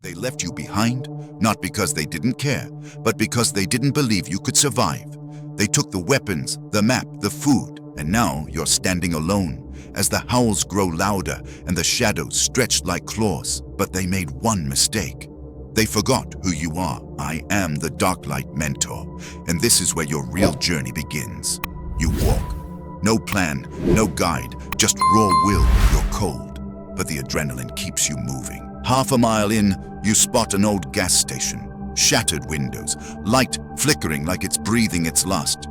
They left you behind, not because they didn't care, but because they didn't believe you could survive. They took the weapons, the map, the food, and now you're standing alone as the howls grow louder and the shadows stretch like claws. But they made one mistake. They forgot who you are. I am the Darklight Mentor, and this is where your real journey begins. You walk. No plan, no guide, just raw will. You're cold, but the adrenaline keeps you moving. Half a mile in, you spot an old gas station. Shattered windows, light flickering like it's breathing its last.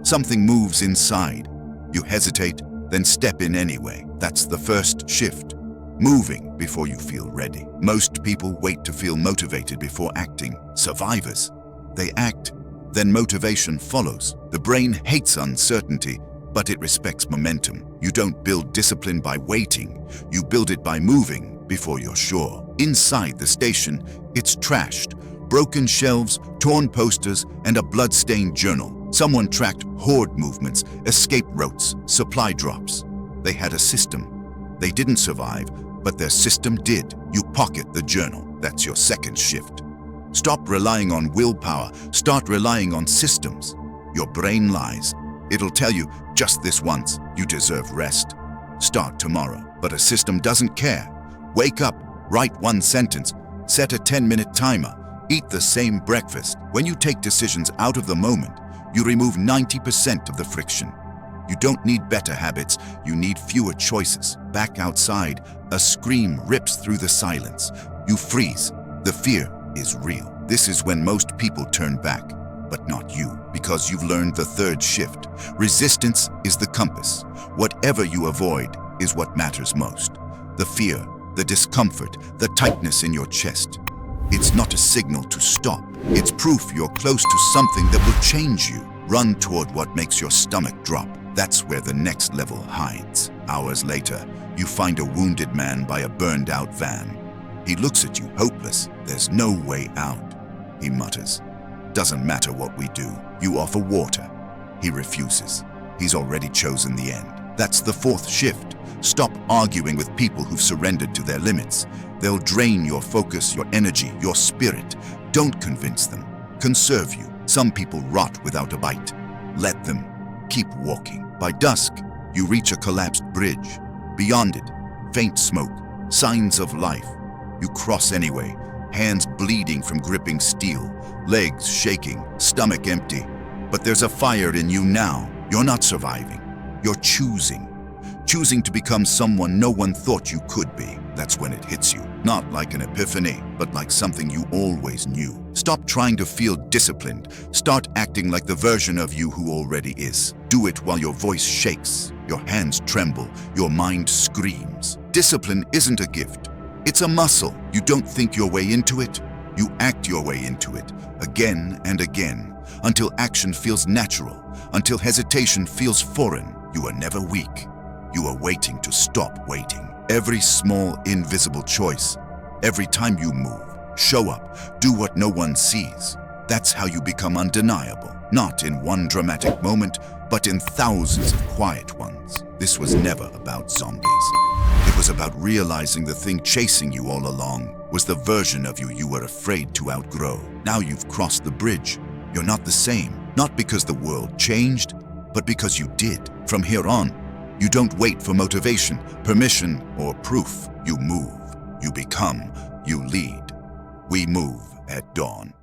Something moves inside. You hesitate, then step in anyway. That's the first shift. Moving before you feel ready. Most people wait to feel motivated before acting. Survivors. They act, then motivation follows. The brain hates uncertainty, but it respects momentum. You don't build discipline by waiting. You build it by moving before you're sure. Inside the station, it's trashed. Broken shelves, torn posters, and a blood-stained journal. Someone tracked horde movements, escape routes, supply drops. They had a system. They didn't survive, but their system did. You pocket the journal. That's your second shift. Stop relying on willpower. Start relying on systems. Your brain lies. It'll tell you, just this once, you deserve rest. Start tomorrow. But a system doesn't care. Wake up, write one sentence, set a 10-minute timer, eat the same breakfast. When you take decisions out of the moment, you remove 90% of the friction. You don't need better habits, you need fewer choices. Back outside, a scream rips through the silence. You freeze. The fear is real. This is when most people turn back, but not you, because you've learned the third shift. Resistance is the compass. Whatever you avoid is what matters most. The fear, the discomfort, the tightness in your chest. It's not a signal to stop. It's proof you're close to something that will change you. Run toward what makes your stomach drop. That's where the next level hides. Hours later, you find a wounded man by a burned-out van. He looks at you, hopeless. There's no way out. He mutters, "Doesn't matter what we do." You offer water. He refuses. He's already chosen the end. That's the fourth shift. Stop arguing with people who've surrendered to their limits. They'll drain your focus, your energy, your spirit. Don't convince them. Conserve you. Some people rot without a bite. Let them. Keep walking. By dusk, you reach a collapsed bridge. Beyond it, faint smoke, signs of life. You cross anyway, hands bleeding from gripping steel, legs shaking, stomach empty. But there's a fire in you now. You're not surviving. You're choosing. Choosing to become someone no one thought you could be. That's when it hits you. Not like an epiphany, but like something you always knew. Stop trying to feel disciplined. Start acting like the version of you who already is. Do it while your voice shakes, your hands tremble, your mind screams. Discipline isn't a gift. It's a muscle. You don't think your way into it. You act your way into it, again and again, until action feels natural, until hesitation feels foreign. You are never weak. You are waiting to stop waiting. Every small, invisible choice, every time you move, show up, do what no one sees. That's how you become undeniable. Not in one dramatic moment, but in thousands of quiet ones. This was never about zombies. It was about realizing the thing chasing you all along was the version of you you were afraid to outgrow. Now you've crossed the bridge. You're not the same. Not because the world changed, but because you did. From here on, you don't wait for motivation, permission, or proof. You move, you become, you lead. We move at dawn.